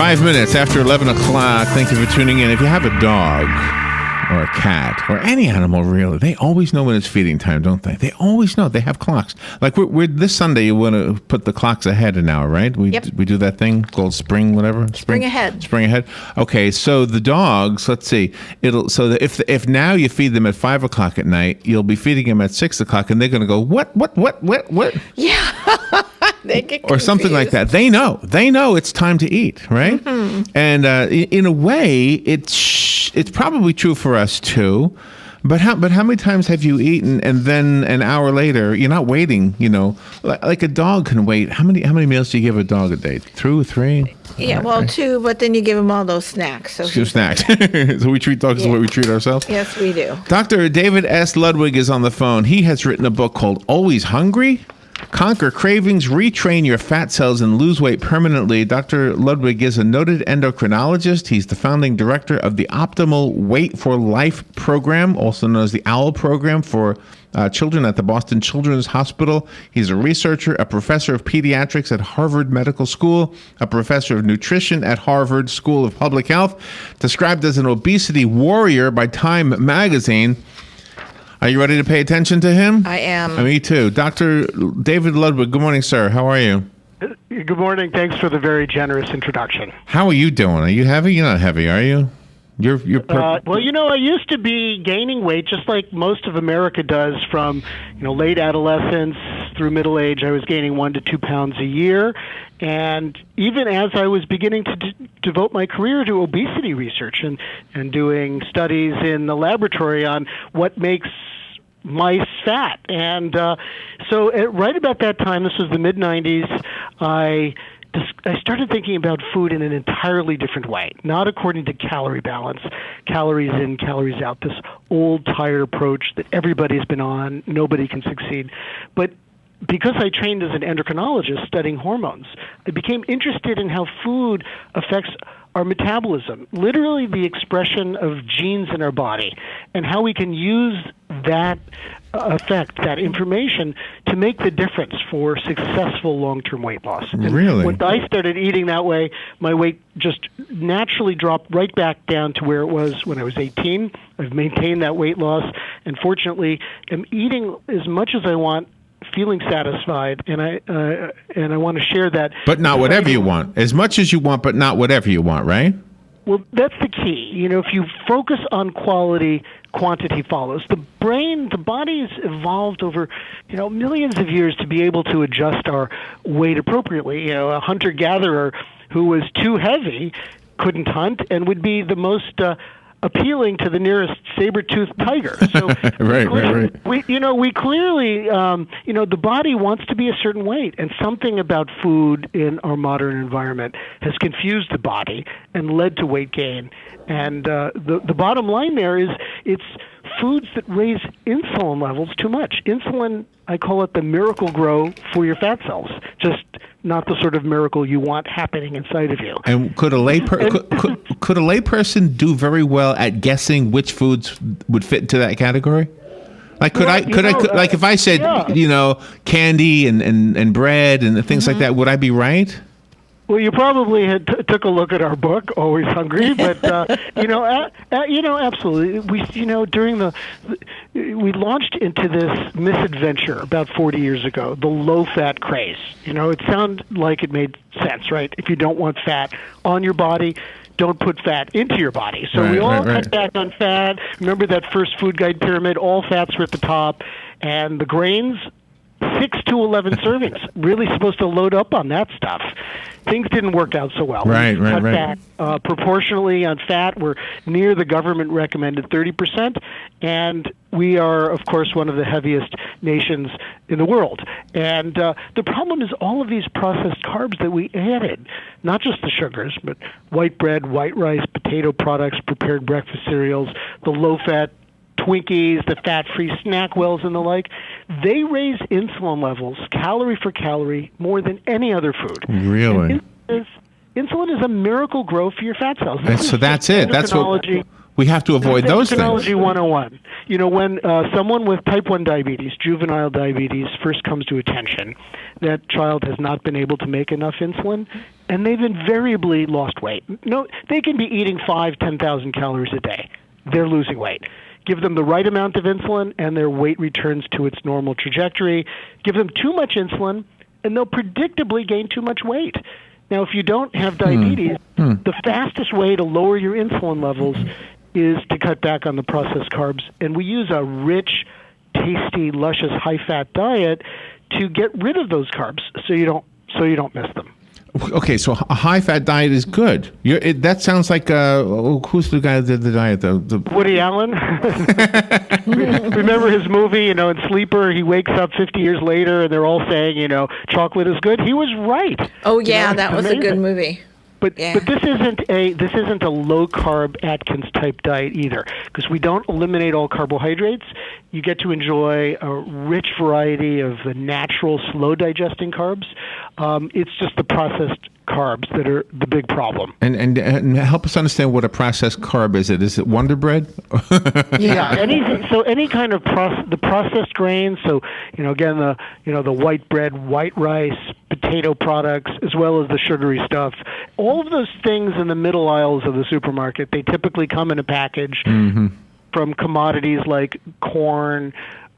5 minutes after 11 o'clock. Thank you for tuning in. If you have a dog or a cat or any animal, really, they always know when it's feeding time, don't they? They always know. They have clocks. Like we're this Sunday, you want to put the clocks ahead an hour, right? We do that thing called spring, whatever. Spring ahead. Spring ahead. Okay, so the dogs, let's see. If now you feed them at 5 o'clock at night, you'll be feeding them at 6 o'clock, and they're going to go, what? Yeah. They get confused. Or something like that. They know it's time to eat, right? Mm-hmm. And in a way, it's probably true for us too. But how many times have you eaten and then an hour later you're not waiting? Like a dog can wait. How many meals do you give a dog a day? 2, 3? Yeah, well, 2, but then you give them all those snacks. So 2 snacks. So we treat dogs the way we treat ourselves? Yes, we do. Dr. David S. Ludwig is on the phone. He has written a book called Always Hungry? Conquer Cravings, Retrain Your Fat Cells, and Lose Weight Permanently. Dr. Ludwig is a noted endocrinologist. He's the founding director of the Optimal Weight for Life program, also known as the OWL program for children at the Boston Children's Hospital. He's a researcher, a professor of pediatrics at Harvard Medical School, a professor of nutrition at Harvard School of Public Health, described as an obesity warrior by Time magazine. Are you ready to pay attention to him? I am. Me too. Dr. David Ludwig, good morning, sir. How are you? Good morning. Thanks for the very generous introduction. How are you doing? Are you heavy? You're not heavy, are you? Well, I used to be gaining weight just like most of America does from, late adolescence through middle age. I was gaining 1 to 2 pounds a year. And even as I was beginning to devote my career to obesity research and doing studies in the laboratory on what makes mice fat. And so right about that time, this was the mid-'90s, I started thinking about food in an entirely different way, not according to calorie balance, calories in, calories out, this old, tired approach that everybody's been on, nobody can succeed. But because I trained as an endocrinologist studying hormones, I became interested in how food affects our metabolism, literally the expression of genes in our body, and how we can use that effect, that information, to make the difference for successful long-term weight loss. And really? When I started eating that way, my weight just naturally dropped right back down to where it was when I was 18. I've maintained that weight loss, and fortunately, am eating as much as I want, feeling satisfied, and I want to share that. But not whatever you want. As much as you want, but not whatever you want, right? Well, that's the key. If you focus on quality, quantity follows. The body has evolved over, millions of years to be able to adjust our weight appropriately. A hunter-gatherer who was too heavy couldn't hunt and would be the most appealing to the nearest saber-toothed tiger. So right. We clearly, the body wants to be a certain weight, and something about food in our modern environment has confused the body and led to weight gain. And the bottom line there is it's foods that raise insulin levels too much. Insulin, I call it the miracle grow for your fat cells, just not the sort of miracle you want happening inside of you. And could a layperson do very well at guessing which foods would fit into that category? Like if I said candy and bread and things like that, would I be right? Well, you probably took a look at our book, Always Hungry, but absolutely. We we launched into this misadventure about 40 years ago, the low-fat craze. It sounded like it made sense, right? If you don't want fat on your body, don't put fat into your body. So we all cut back on fat. Remember that first food guide pyramid? All fats were at the top, and the grains, 6 to 11 servings. Really supposed to load up on that stuff. Things didn't work out so well. Right. Back, proportionally on fat, we're near the government recommended 30%, and we are, of course, one of the heaviest nations in the world. And the problem is all of these processed carbs that we added, not just the sugars, but white bread, white rice, potato products, prepared breakfast cereals, the low-fat Twinkies, the fat-free SnackWells, and the like, they raise insulin levels, calorie for calorie, more than any other food. Really? Insulin is a miracle grow for your fat cells. So that's it. That's what we have to avoid those things. Endocrinology 101. When someone with type 1 diabetes, juvenile diabetes, first comes to attention, that child has not been able to make enough insulin, and they've invariably lost weight. No, they can be eating 10,000 calories a day. They're losing weight. Give them the right amount of insulin, and their weight returns to its normal trajectory. Give them too much insulin, and they'll predictably gain too much weight. Now, if you don't have diabetes, the fastest way to lower your insulin levels is to cut back on the processed carbs. And we use a rich, tasty, luscious, high-fat diet to get rid of those carbs so you don't miss them. Okay, so a high-fat diet is good. That sounds like who's the guy that did the diet though? Woody Allen. Remember his movie, in Sleeper? He wakes up 50 years later, and they're all saying, chocolate is good. He was right. Oh yeah, that was amazing. A good movie. But this isn't a low carb Atkins type diet either, because we don't eliminate all carbohydrates. You get to enjoy a rich variety of the natural, slow digesting carbs. It's just the processed carbs that are the big problem. And help us understand what a processed carb is. Is it Wonder Bread? Yeah, any kind of the processed grains. So again, the white bread, white rice, potato products, as well as the sugary stuff. All of those things in the middle aisles of the supermarket, they typically come in a package from commodities like corn,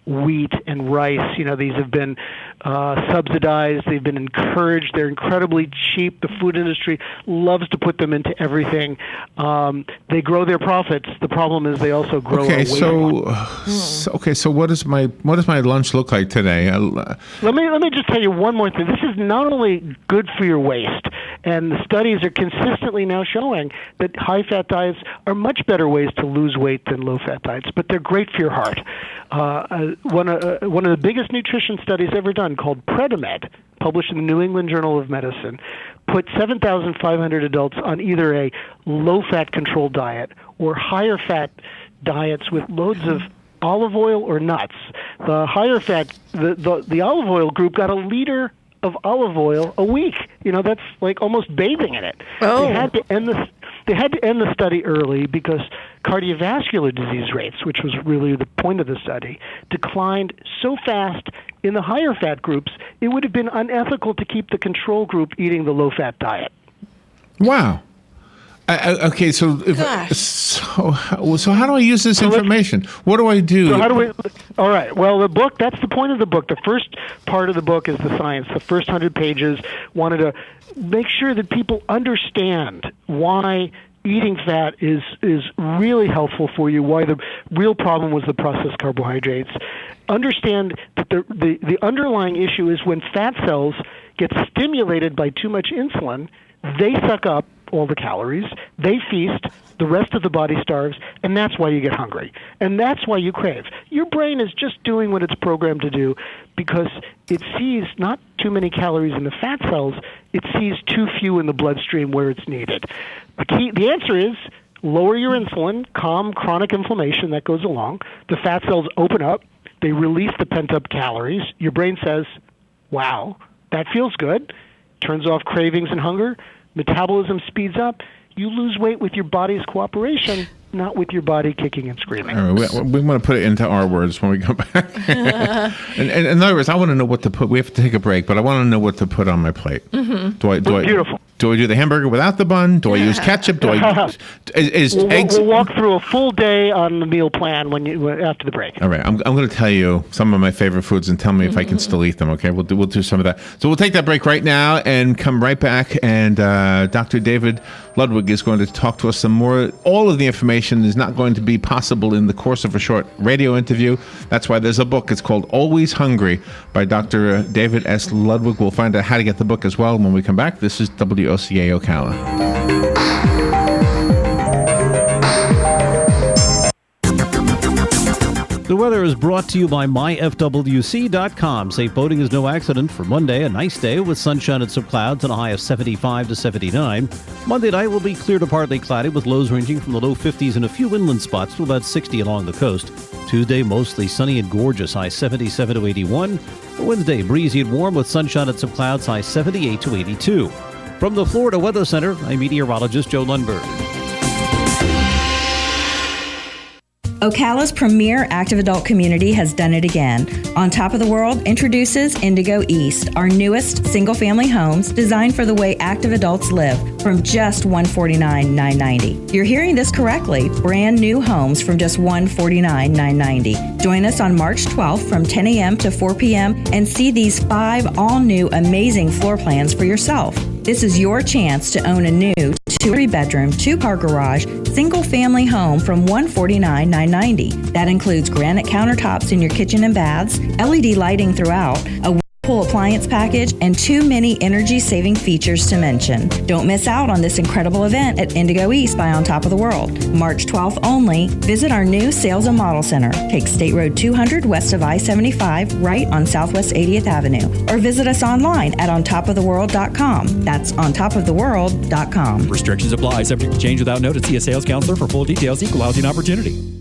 wheat, and rice. These have been subsidized. They've been encouraged. They're incredibly cheap. The food industry loves to put them into everything. They grow their profits. The problem is they also grow. Okay, so what does my lunch look like today? Let me just tell you one more thing. This is not only good for your waist, and the studies are consistently now showing that high-fat diets are much better ways to lose weight than low-fat diets, but they're great for your heart. One of the biggest nutrition studies ever done, called Predimed, published in the New England Journal of Medicine, put 7,500 adults on either a low-fat controlled diet or higher-fat diets with loads of olive oil or nuts. The higher-fat, the olive oil group got a liter of olive oil a week. That's like almost bathing in it. Oh. They had to end the study early because cardiovascular disease rates, which was really the point of the study, declined so fast in the higher fat groups, it would have been unethical to keep the control group eating the low fat diet. Wow. Okay, so how do I use this information? What do I do? All right. Well, the book, that's the point of the book. The first part of the book is the science. The first 100 pages wanted to make sure that people understand why eating fat is really helpful for you, why the real problem was the processed carbohydrates. Understand that the underlying issue is when fat cells get stimulated by too much insulin, they suck up all the calories, they feast, the rest of the body starves, and that's why you get hungry. And that's why you crave. Your brain is just doing what it's programmed to do because it sees not too many calories in the fat cells, it sees too few in the bloodstream where it's needed. The answer is lower your insulin, calm chronic inflammation that goes along. The fat cells open up, they release the pent-up calories. Your brain says, wow, that feels good. Turns off cravings and hunger. Metabolism speeds up. You lose weight with your body's cooperation, not with your body kicking and screaming. All right, we want to put it into our words when we come back. and in other words, I want to know what to put. We have to take a break, but I want to know what to put on my plate. Mm-hmm. Beautiful. Do I do the hamburger without the bun? Do I use ketchup? We'll walk through a full day on the meal plan after the break. All right, I'm going to tell you some of my favorite foods and tell me if I can still eat them. Okay, we'll do some of that. So we'll take that break right now and come right back. And Dr. David Ludwig is going to talk to us some more. All of the information is not going to be possible in the course of a short radio interview. That's why there's a book. It's called Always Hungry by Dr. David S. Ludwig. We'll find out how to get the book as well when we come back. This is WOCA Ocala. The weather is brought to you by myfwc.com. Safe boating is no accident for Monday, a nice day with sunshine and some clouds and a high of 75 to 79. Monday night will be clear to partly cloudy with lows ranging from the low 50s in a few inland spots to about 60 along the coast. Tuesday, mostly sunny and gorgeous, high 77 to 81. Wednesday, breezy and warm with sunshine and some clouds, high 78 to 82. From the Florida Weather Center, I'm meteorologist Joe Lundberg. Ocala's premier active adult community has done it again. On Top of the World introduces Indigo East, our newest single-family homes designed for the way active adults live, from just $149,990. You're hearing this correctly. Brand new homes from just $149,990. Join us on March 12th from 10 a.m. to 4 p.m. and see these 5 all-new amazing floor plans for yourself. This is your chance to own a new 2-3-bedroom, 2-car garage, single-family home from $149,990. That includes granite countertops in your kitchen and baths, LED lighting throughout, a Whirlpool appliance package, and too many energy-saving features to mention. Don't miss out on this incredible event at Indigo East by On Top of the World. March 12th only. Visit our new Sales and Model Center. Take State Road 200 west of I-75 right on Southwest 80th Avenue. Or visit us online at ontopoftheworld.com. That's ontopoftheworld.com. Restrictions apply. Subject to change without notice. See a sales counselor for full details. Equal housing opportunity.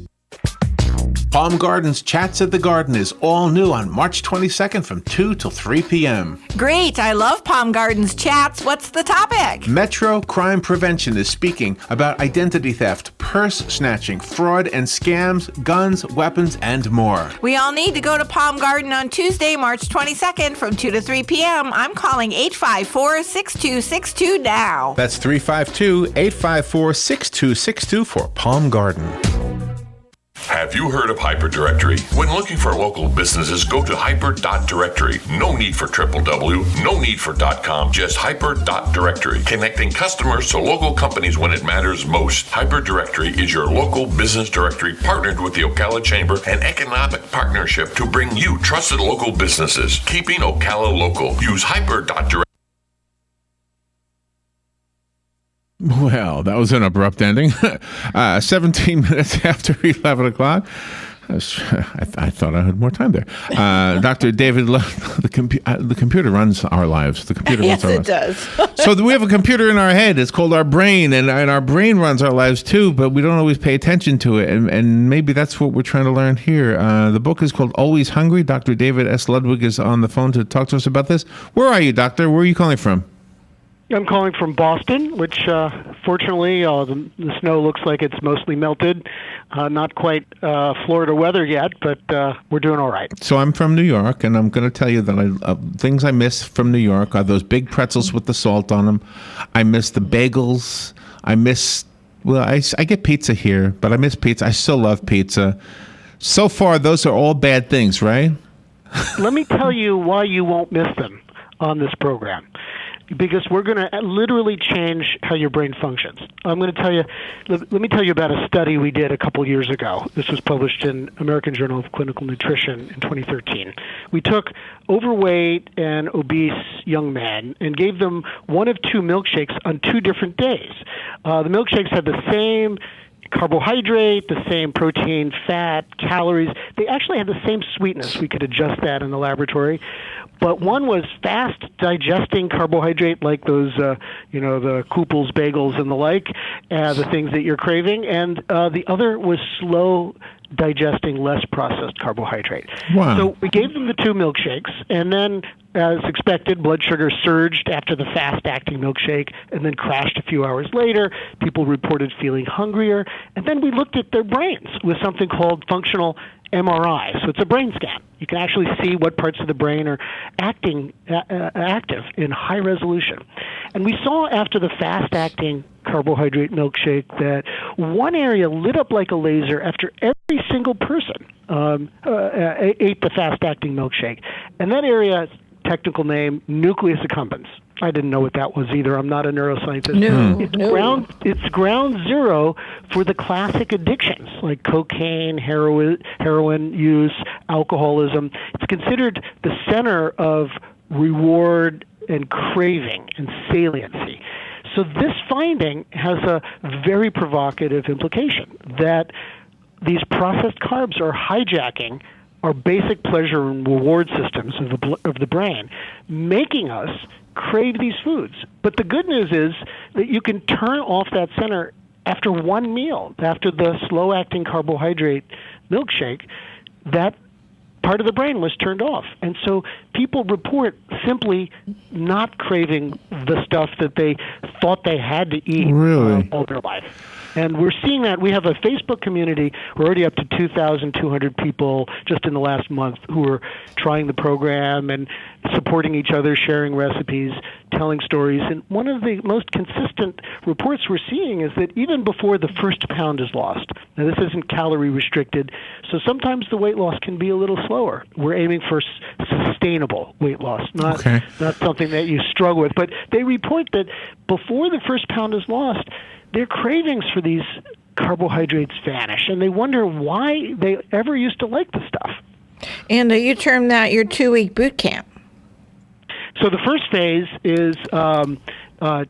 Palm Gardens Chats at the Garden is all new on March 22nd from 2 till 3 p.m. Great. I love Palm Gardens Chats. What's the topic? Metro Crime Prevention is speaking about identity theft, purse snatching, fraud and scams, guns, weapons, and more. We all need to go to Palm Garden on Tuesday, March 22nd from 2 to 3 p.m. I'm calling 854-6262 now. That's 352-854-6262 for Palm Garden. Have you heard of Hyperdirectory? When looking for local businesses, go to hyper.directory. No need for www, no need for .com, just hyper.directory. Connecting customers to local companies when it matters most. Hyperdirectory is your local business directory partnered with the Ocala Chamber and Economic Partnership to bring you trusted local businesses. Keeping Ocala local. Use hyper.directory. Well, that was an abrupt ending. 17 minutes after 11 o'clock. I thought I had more time there. Dr. David, the computer runs our lives. The computer Yes, runs our it lives. does. So we have a computer in our head. It's called our brain, and our brain runs our lives too, but we don't always pay attention to it. And maybe that's what we're trying to learn here. The book is called Always Hungry. Dr. David S. Ludwig is on the phone to talk to us about this. Where are you, doctor? Where are you calling from? I'm calling from Boston, which fortunately the snow looks like it's mostly melted. Not quite Florida weather yet, but we're doing all right. So I'm from New York, and I'm going to tell you that things I miss from New York are those big pretzels with the salt on them. I miss the bagels. I get pizza here, but I miss pizza. I still love pizza. So far, those are all bad things, right? Let me tell you why you won't miss them on this program. Because we're going to literally change how your brain functions. I'm going to tell you, let me tell you about a study we did a couple years ago. This was published in American Journal of Clinical Nutrition in 2013. We took overweight and obese young men and gave them one of 2 milkshakes on 2 different days. The milkshakes had the same carbohydrate, the same protein, fat, calories. They actually had the same sweetness. We could adjust that in the laboratory. But one was fast digesting carbohydrate, like those, the Kooples bagels and the like, the things that you're craving. And the other was slow digesting, less processed carbohydrate. Wow. So we gave them the 2 milkshakes, and then, as expected, blood sugar surged after the fast-acting milkshake and then crashed a few hours later. People reported feeling hungrier. And then we looked at their brains with something called functional MRI. So it's a brain scan. You can actually see what parts of the brain are active in high resolution. And we saw after the fast-acting carbohydrate milkshake that one area lit up like a laser after every single person ate the fast-acting milkshake. And that area, technical name, nucleus accumbens. I didn't know what that was either. I'm not a neuroscientist. It's ground zero for the classic addictions like cocaine, heroin use, alcoholism. It's considered the center of reward and craving and saliency. So this finding has a very provocative implication that these processed carbs are hijacking our basic pleasure and reward systems of the brain, making us crave these foods. But the good news is that you can turn off that center after one meal, after the slow-acting carbohydrate milkshake. That part of the brain was turned off. And so people report simply not craving the stuff that they thought they had to eat Really? all their life. And we're seeing that. We have a Facebook community. We're already up to 2,200 people just in the last month who are trying the program and supporting each other, sharing recipes, telling stories. And one of the most consistent reports we're seeing is that even before the first pound is lost, now this isn't calorie restricted, so sometimes the weight loss can be a little slower. We're aiming for sustainable weight loss, not something that you struggle with. But they report that before the first pound is lost, their cravings for these carbohydrates vanish, and they wonder why they ever used to like the stuff. And you term that your 2-week boot camp. So the first phase is,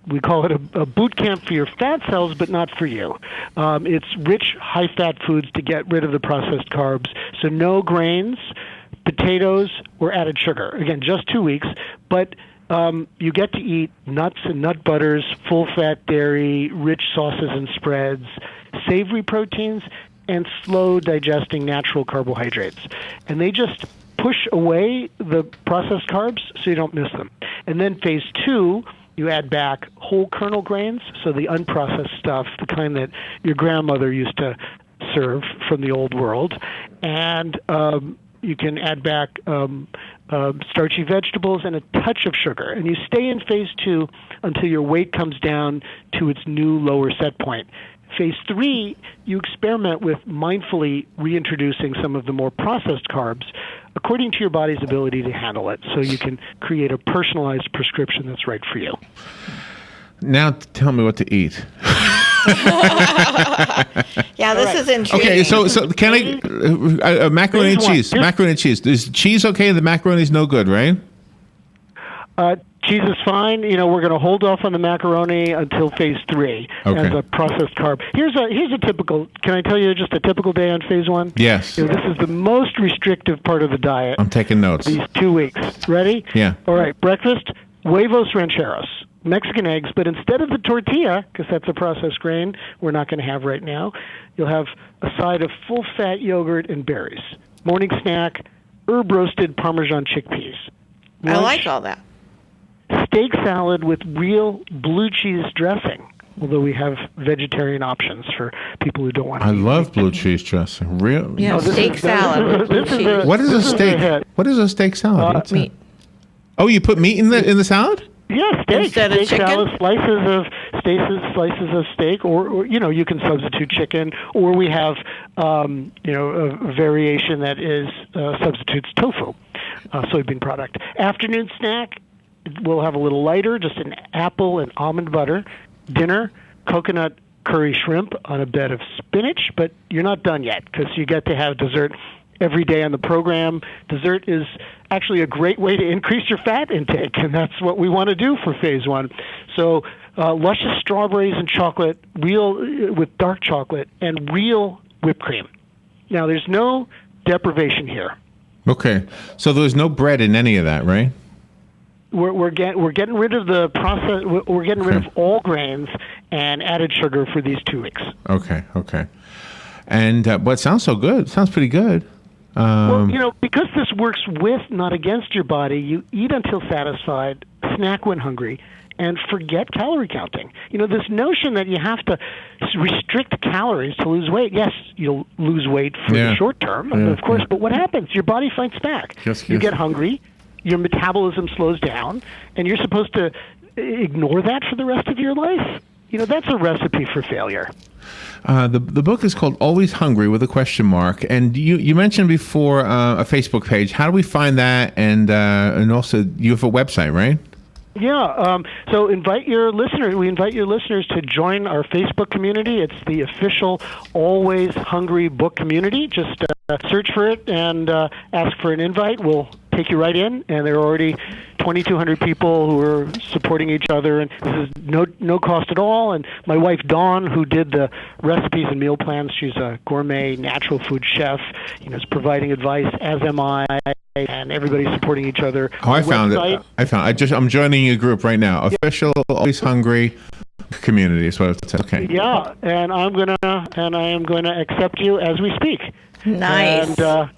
we call it a boot camp for your fat cells, but not for you. It's rich, high-fat foods to get rid of the processed carbs. So no grains, potatoes, or added sugar. Again, just 2 weeks, but you get to eat nuts and nut butters, full-fat dairy, rich sauces and spreads, savory proteins, and slow-digesting natural carbohydrates. And they just push away the processed carbs so you don't miss them. And then phase 2, you add back whole kernel grains, so the unprocessed stuff, the kind that your grandmother used to serve from the old world. And you can add back starchy vegetables and a touch of sugar. And you stay in phase 2 until your weight comes down to its new lower set point. Phase 3, you experiment with mindfully reintroducing some of the more processed carbs according to your body's ability to handle it, so you can create a personalized prescription that's right for you. Now tell me what to eat. Yeah, this is intriguing. Okay, so can I macaroni and cheese? Macaroni and cheese. Is cheese okay? The macaroni is no good, right? Cheese is fine. We're going to hold off on the macaroni until phase 3 as a processed carb. Here's a typical. Can I tell you just a typical day on phase 1? Yes. This is the most restrictive part of the diet. I'm taking notes. These 2 weeks. Ready? Yeah. All right. Breakfast: huevos rancheros, Mexican eggs, but instead of the tortilla, because that's a processed grain we're not going to have right now, you'll have a side of full-fat yogurt and berries. Morning snack: herb-roasted Parmesan chickpeas. I like all that. Steak salad with real blue cheese dressing, although we have vegetarian options for people who don't want to I love blue cheese dressing. Real? Yeah, steak salad with blue cheese. What is a steak? What is a steak salad? Meat. Oh, you put meat in the salad? Yeah, steak. Instead of chicken? Salad, slices of steak, or you can substitute chicken, or we have a variation that is substitutes tofu, soybean product. Afternoon snack: we'll have a little lighter, just an apple and almond butter. Dinner: coconut curry shrimp on a bed of spinach, but you're not done yet because you get to have dessert every day on the program. Dessert is actually a great way to increase your fat intake, and that's what we want to do for phase 1. So luscious strawberries and chocolate, with dark chocolate, and real whipped cream. Now, there's no deprivation here. Okay, so there's no bread in any of that, right? We're getting rid of the process. We're getting rid of all grains and added sugar for these 2 weeks. Okay. And but it sounds so good. It sounds pretty good. Well, because this works with, not against your body, you eat until satisfied, snack when hungry, and forget calorie counting. This notion that you have to restrict calories to lose weight. Yes, you'll lose weight for the short term, of course, but what happens? Your body fights back. You get hungry, your metabolism slows down, and you're supposed to ignore that for the rest of your life. That's a recipe for failure. The book is called Always Hungry with a question mark, and you mentioned before a Facebook page. How do we find that? And also you have a website, right? Yeah. So invite your listeners. We invite your listeners to join our Facebook community. It's the official Always Hungry book community. Just search for it and ask for an invite. We'll take you right in, and there are already 2,200 people who are supporting each other, and this is no cost at all. And my wife Dawn, who did the recipes and meal plans, she's a gourmet natural food chef, is providing advice, as am I, and everybody's supporting each other. Oh, I found it. I'm joining your group right now. Official Always Hungry community is what it says. Okay. Yeah, and I am going to accept you as we speak. Nice. And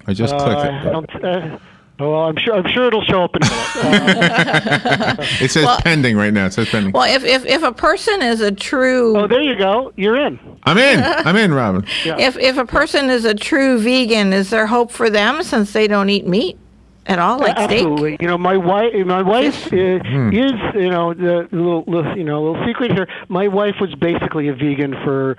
I just clicked it. Oh, well, I'm sure it'll show up in a minute. It says pending right now. It says pending. Well, if a person is a true... Oh, there you go. You're in. I'm in, Robin. Yeah. If a person is a true vegan, is there hope for them since they don't eat meat at all, like Absolutely. steak? My wife is the little secret here. My wife was basically a vegan for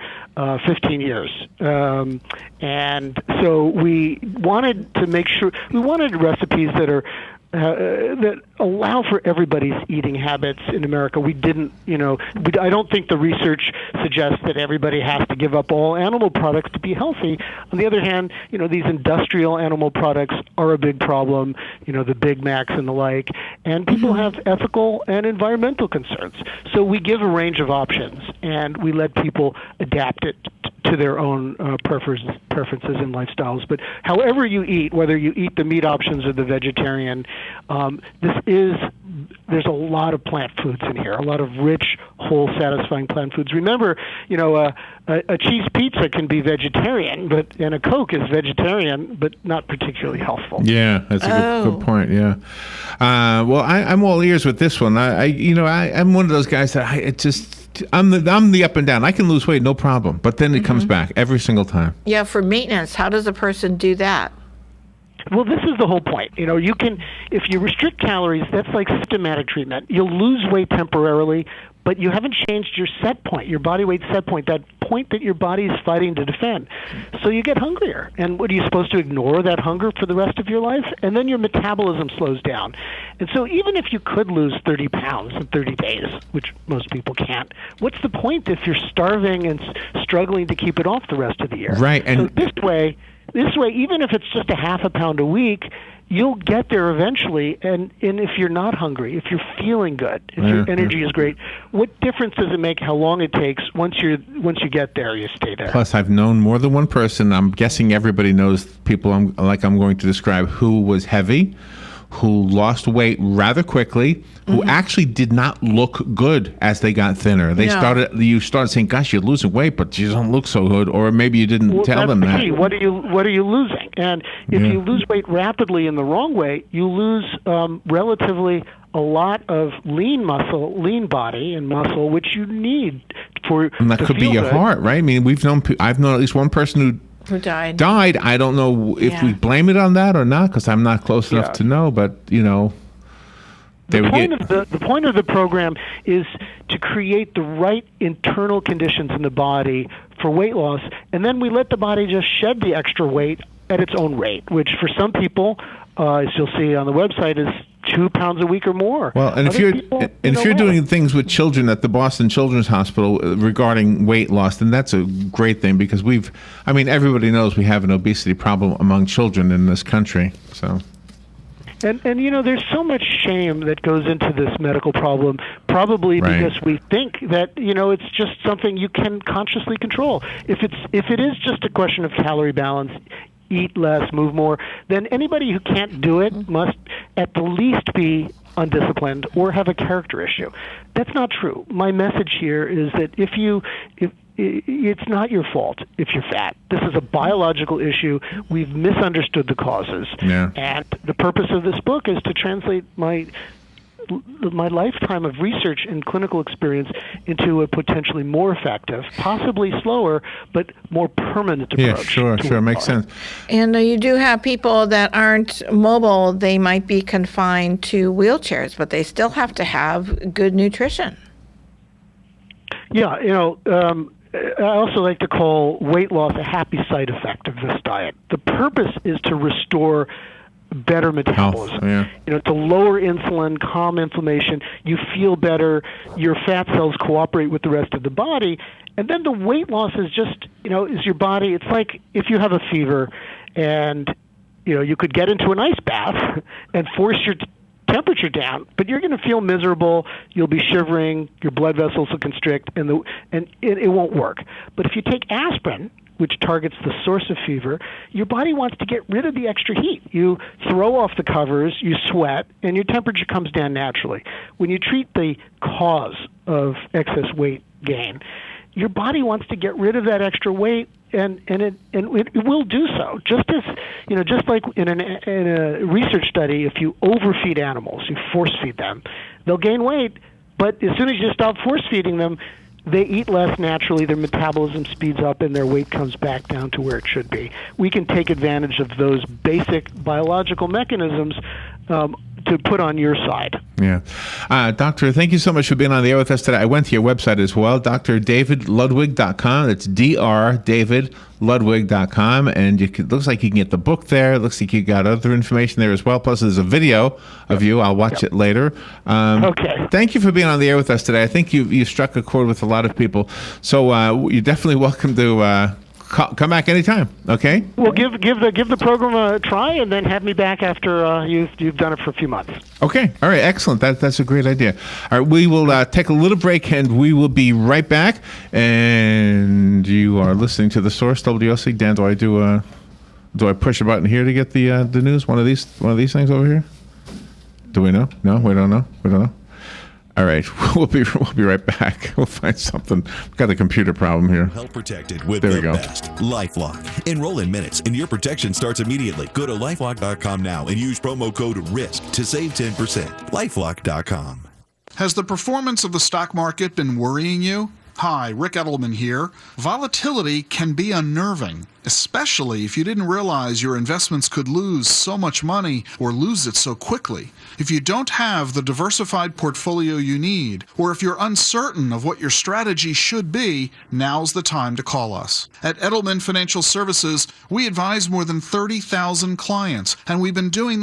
15 years, and so we wanted to make sure we wanted recipes that are that allow for everybody's eating habits in America. We didn't, I don't think the research suggests that everybody has to give up all animal products to be healthy. On the other hand, these industrial animal products are a big problem, the Big Macs and the like, and people have ethical and environmental concerns. So we give a range of options, and we let people adapt it to their own preferences and lifestyles. But however you eat, whether you eat the meat options or the vegetarian, there's a lot of plant foods in here, a lot of rich, whole, satisfying plant foods. Remember, a cheese pizza can be vegetarian, and a Coke is vegetarian, but not particularly healthful. Yeah, that's a good point. Yeah. Well, I'm all ears with this one. I'm one of those guys that I'm the up and down. I can lose weight, no problem, but then it comes back every single time. Yeah, for maintenance, how does a person do that? Well, this is the whole point. You can, if you restrict calories, that's like systematic treatment. You'll lose weight temporarily, but you haven't changed your set point, your body weight set point, that point that your body is fighting to defend. So you get hungrier. And what are you supposed to ignore that hunger for the rest of your life? And then your metabolism slows down. And so even if you could lose 30 pounds in 30 days, which most people can't, what's the point if you're starving and struggling to keep it off the rest of the year? Right. And so this way, even if it's just a half a pound a week, you'll get there eventually. And if you're not hungry, if you're feeling good, if your energy is great, what difference does it make how long it takes? Once you get there, you stay there. Plus, I've known more than one person. I'm guessing everybody knows people I'm going to describe who was heavy, who lost weight rather quickly, who actually did not look good as they got thinner. You started saying, "Gosh, you're losing weight, but you don't look so good," or maybe you didn't tell them that. Key. What are you losing? And if you lose weight rapidly in the wrong way, you lose relatively a lot of lean muscle, lean body and muscle, which you need and that could be your heart, right? I mean, I've known at least one person who died. I don't know if we blame it on that or not, because I'm not close enough to know. But the point of the program is to create the right internal conditions in the body for weight loss, and then we let the body just shed the extra weight at its own rate, which for some people, as you'll see on the website, is 2 pounds a week or more. Well, and if you're doing things with children at the Boston Children's Hospital regarding weight loss, then that's a great thing, because everybody knows we have an obesity problem among children in this country. So. And there's so much shame that goes into this medical problem, probably because we think that it's just something you can consciously control. If it is just a question of calorie balance, eat less, move more, then anybody who can't do it must at the least be undisciplined or have a character issue. That's not true. My message here is that if it's not your fault if you're fat. This is a biological issue. We've misunderstood the causes. Yeah. And the purpose of this book is to translate my lifetime of research and clinical experience into a potentially more effective, possibly slower, but more permanent approach. Yeah, sure. Makes sense. And you do have people that aren't mobile. They might be confined to wheelchairs, but they still have to have good nutrition. Yeah, I also like to call weight loss a happy side effect of this diet. The purpose is to restore better metabolism, to lower insulin, calm inflammation. You feel better. Your fat cells cooperate with the rest of the body. And then the weight loss is just, is your body. It's like if you have a fever and, you could get into an ice bath and force your temperature down, but you're going to feel miserable. You'll be shivering. Your blood vessels will constrict, and it won't work. But if you take aspirin, which targets the source of fever, your body wants to get rid of the extra heat. You throw off the covers, you sweat, and your temperature comes down naturally. When you treat the cause of excess weight gain, your body wants to get rid of that extra weight And it will do so. Just like in a research study, if you overfeed animals, you force feed them, they'll gain weight. But as soon as you stop force feeding them, they eat less naturally, their metabolism speeds up, and their weight comes back down to where it should be. We can take advantage of those basic biological mechanisms to put on your side. Yeah. Doctor, thank you so much for being on the air with us today. I went to your website as well, drdavidludwig.com. That's drdavidludwig.com. And it looks like you can get the book there. It looks like you got other information there as well. Plus, there's a video of you. I'll watch it later. Okay. Thank you for being on the air with us today. I think you struck a chord with a lot of people. So you're definitely welcome to come back anytime. Okay. Well, give the program a try, and then have me back after you've done it for a few months. Okay. All right. Excellent. That's a great idea. All right. We will take a little break, and we will be right back. And you are listening to The Source, WOC. Dan, do I push a button here to get the news? One of these things over here. Do we know? No, we don't know. We don't know. All right, we'll be right back. We'll find something. We've got a computer problem here. Help protected with there the we go. best. LifeLock. Enroll in minutes, and your protection starts immediately. Go to LifeLock.com now and use promo code RISK to save 10%. LifeLock.com. Has the performance of the stock market been worrying you? Hi, Rick Edelman here. Volatility can be unnerving, especially if you didn't realize your investments could lose so much money or lose it so quickly. If you don't have the diversified portfolio you need, or if you're uncertain of what your strategy should be, now's the time to call us. At Edelman Financial Services, we advise more than 30,000 clients, and we've been doing